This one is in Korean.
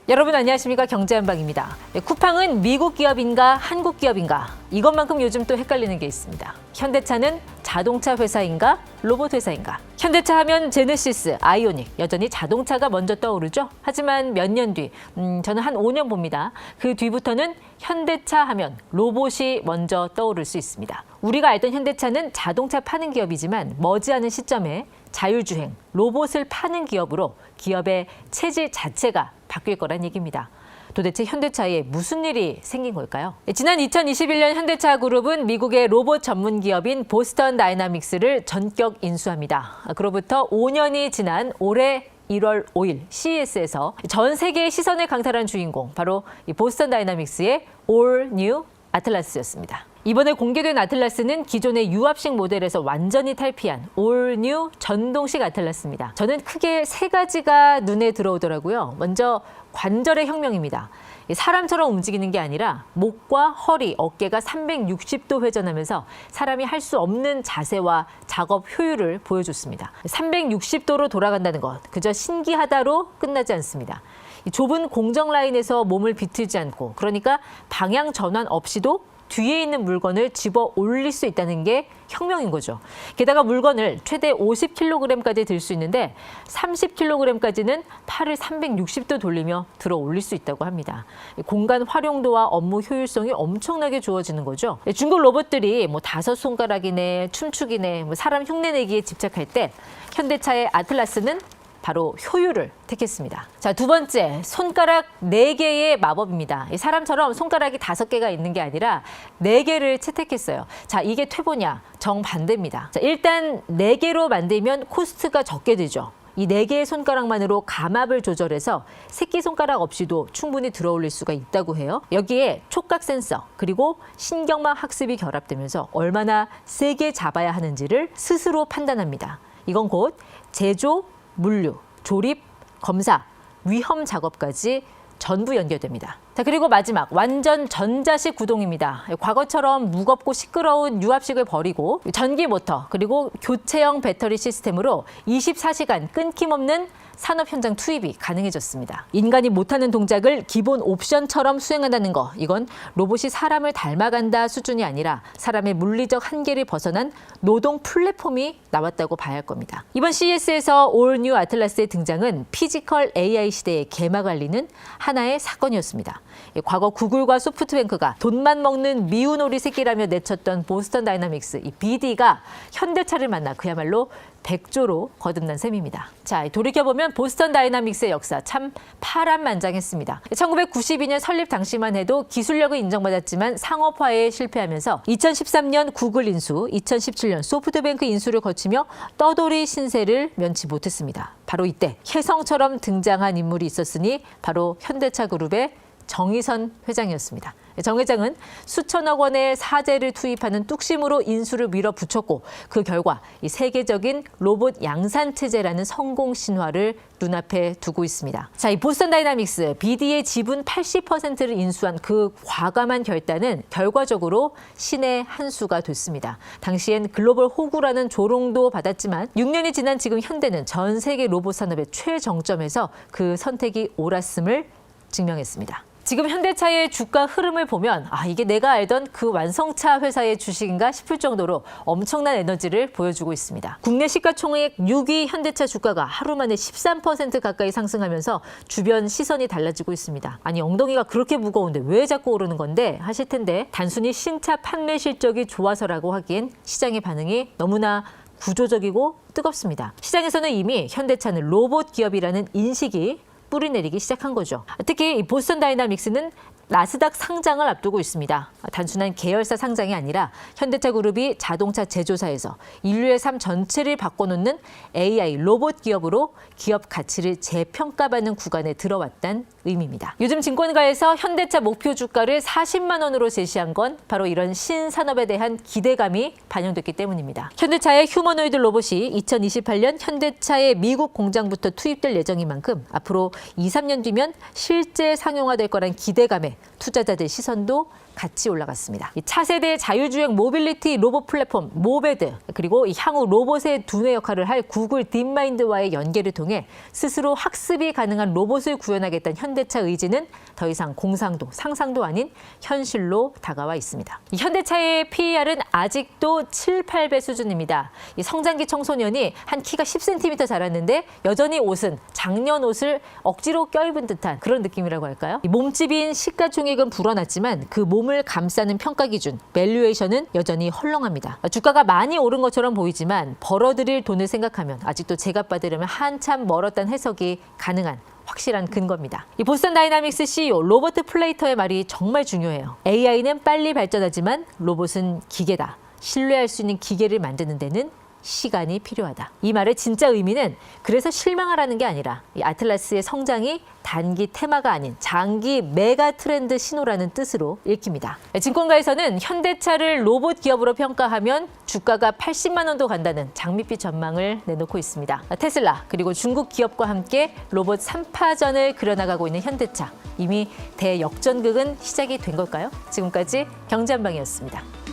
여러분 안녕하십니까? 경제한방입니다. 쿠팡은 미국 기업인가 한국 기업인가 이것만큼 요즘 또 헷갈리는 게 있습니다. 현대차는 자동차 회사인가 로봇 회사인가. 현대차 하면 제네시스, 아이오닉 여전히 자동차가 먼저 떠오르죠. 하지만 몇 년 뒤, 저는 한 5년 봅니다. 그 뒤부터는 현대차 하면 로봇이 먼저 떠오를 수 있습니다. 우리가 알던 현대차는 자동차 파는 기업이지만 머지않은 시점에 자율주행, 로봇을 파는 기업으로 기업의 체질 자체가 바뀔 거란 얘기입니다. 도대체 현대차에 무슨 일이 생긴 걸까요? 지난 2021년 현대차 그룹은 미국의 로봇 전문 기업인 보스턴 다이나믹스를 전격 인수합니다. 그로부터 5년이 지난 올해 1월 5일 CES에서 전 세계의 시선을 강탈한 주인공, 바로 이 보스턴 다이나믹스의 올 뉴 아틀라스였습니다. 이번에 공개된 아틀라스는 기존의 유압식 모델에서 완전히 탈피한 올 뉴 전동식 아틀라스입니다. 저는 크게 세 가지가 눈에 들어오더라고요. 먼저 관절의 혁명입니다. 사람처럼 움직이는 게 아니라 목과 허리, 어깨가 360도 회전하면서 사람이 할 수 없는 자세와 작업 효율을 보여줬습니다. 360도로 돌아간다는 것, 그저 신기하다로 끝나지 않습니다. 좁은 공정 라인에서 몸을 비틀지 않고, 그러니까 방향 전환 없이도 뒤에 있는 물건을 집어 올릴 수 있다는 게 혁명인 거죠. 게다가 물건을 최대 50kg까지 들 수 있는데 30kg까지는 팔을 360도 돌리며 들어 올릴 수 있다고 합니다. 공간 활용도와 업무 효율성이 엄청나게 좋아지는 거죠. 중국 로봇들이 다섯 손가락이네, 춤추기네, 사람 흉내내기에 집착할 때 현대차의 아틀라스는 바로 효율을 택했습니다. 자, 두 번째, 손가락 4개의 마법입니다. 사람처럼 손가락이 5개가 있는 게 아니라 4개를 채택했어요. 자, 이게 퇴보냐? 정반대입니다. 자, 일단 4개로 만들면 코스트가 적게 들죠. 이 4개의 손가락만으로 감압을 조절해서 새끼손가락 없이도 충분히 들어올릴 수가 있다고 해요. 여기에 촉각 센서 그리고 신경망 학습이 결합되면서 얼마나 세게 잡아야 하는지를 스스로 판단합니다. 이건 곧 제조, 물류, 조립, 검사, 위험 작업까지 전부 연결됩니다. 자, 그리고 마지막, 완전 전자식 구동입니다. 과거처럼 무겁고 시끄러운 유압식을 버리고 전기 모터 그리고 교체형 배터리 시스템으로 24시간 끊김없는 산업 현장 투입이 가능해졌습니다. 인간이 못하는 동작을 기본 옵션처럼 수행한다는 거, 이건 로봇이 사람을 닮아간다 수준이 아니라 사람의 물리적 한계를 벗어난 노동 플랫폼이 나왔다고 봐야 할 겁니다. 이번 CES에서 올 뉴 아틀라스의 등장은 피지컬 AI 시대의 개막을 알리는 하나의 사건이었습니다. 과거 구글과 소프트뱅크가 돈만 먹는 미운 오리 새끼라며 내쳤던 보스턴 다이나믹스, 이 BD가 현대차를 만나 그야말로 백조로 거듭난 셈입니다. 자, 돌이켜보면 보스턴 다이나믹스의 역사 참 파란만장했습니다. 1992년 설립 당시만 해도 기술력을 인정받았지만 상업화에 실패하면서 2013년 구글 인수, 2017년 소프트뱅크 인수를 거치며 떠돌이 신세를 면치 못했습니다. 바로 이때 혜성처럼 등장한 인물이 있었으니 바로 현대차 그룹의 정의선 회장이었습니다. 정 회장은 수천억 원의 사재를 투입하는 뚝심으로 인수를 밀어붙였고 그 결과 이 세계적인 로봇 양산 체제라는 성공 신화를 눈앞에 두고 있습니다. 자, 이 보스턴 다이나믹스 BD의 지분 80%를 인수한 그 과감한 결단은 결과적으로 신의 한 수가 됐습니다. 당시엔 글로벌 호구라는 조롱도 받았지만 6년이 지난 지금 현대는 전 세계 로봇 산업의 최정점에서 그 선택이 옳았음을 증명했습니다. 지금 현대차의 주가 흐름을 보면 이게 내가 알던 그 완성차 회사의 주식인가 싶을 정도로 엄청난 에너지를 보여주고 있습니다. 국내 시가총액 6위 현대차 주가가 하루 만에 13% 가까이 상승하면서 주변 시선이 달라지고 있습니다. 아니, 엉덩이가 그렇게 무거운데 왜 자꾸 오르는 건데 하실 텐데, 단순히 신차 판매 실적이 좋아서라고 하기엔 시장의 반응이 너무나 구조적이고 뜨겁습니다. 시장에서는 이미 현대차는 로봇 기업이라는 인식이 뿌리내리기 시작한 거죠. 특히 이 보스턴 다이나믹스는 나스닥 상장을 앞두고 있습니다. 단순한 계열사 상장이 아니라 현대차 그룹이 자동차 제조사에서 인류의 삶 전체를 바꿔놓는 AI 로봇 기업으로 기업 가치를 재평가받는 구간에 들어왔다는 의미입니다. 요즘 증권가에서 현대차 목표 주가를 40만 원으로 제시한 건 바로 이런 신산업에 대한 기대감이 반영됐기 때문입니다. 현대차의 휴머노이드 로봇이 2028년 현대차의 미국 공장부터 투입될 예정인 만큼 앞으로 2, 3년 뒤면 실제 상용화될 거란 기대감에 투자자들 시선도 같이 올라갔습니다. 이 차세대 자율주행 모빌리티 로봇 플랫폼 모베드, 그리고 이 향후 로봇의 두뇌 역할을 할 구글 딥마인드와의 연계를 통해 스스로 학습이 가능한 로봇을 구현하겠다는 현대차 의지는 더 이상 공상도, 상상도 아닌 현실로 다가와 있습니다. 이 현대차의 PER은 아직도 7, 8배 수준입니다. 이 성장기 청소년이 한 키가 10cm 자랐는데 여전히 옷은 작년 옷을 억지로 껴입은 듯한 그런 느낌이라고 할까요? 이 몸집인 시가총액은 불어났지만 그 몸을 감싸는 평가 기준, 밸류에이션은 여전히 헐렁합니다. 주가가 많이 오른 것처럼 보이지만 벌어들일 돈을 생각하면 아직도 제값 받으려면 한참 멀었다는 해석이 가능한 확실한 근거입니다. 이 보스턴 다이나믹스 CEO 로버트 플레이터의 말이 정말 중요해요. AI는 빨리 발전하지만 로봇은 기계다. 신뢰할 수 있는 기계를 만드는 데는 시간이 필요하다. 이 말의 진짜 의미는 그래서 실망하라는 게 아니라 이 아틀라스의 성장이 단기 테마가 아닌 장기 메가 트렌드 신호라는 뜻으로 읽힙니다. 증권가에서는 현대차를 로봇 기업으로 평가하면 주가가 80만 원도 간다는 장밋빛 전망을 내놓고 있습니다. 테슬라 그리고 중국 기업과 함께 로봇 3파전을 그려나가고 있는 현대차. 이미 대역전극은 시작이 된 걸까요? 지금까지 경제한방이었습니다.